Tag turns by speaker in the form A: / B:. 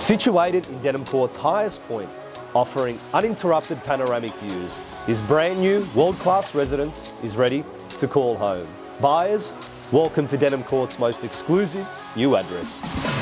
A: Situated in Denham Court's highest point, offering uninterrupted panoramic views, this brand new world-class residence is ready to call home. Buyers, welcome to Denham Court's most exclusive new address.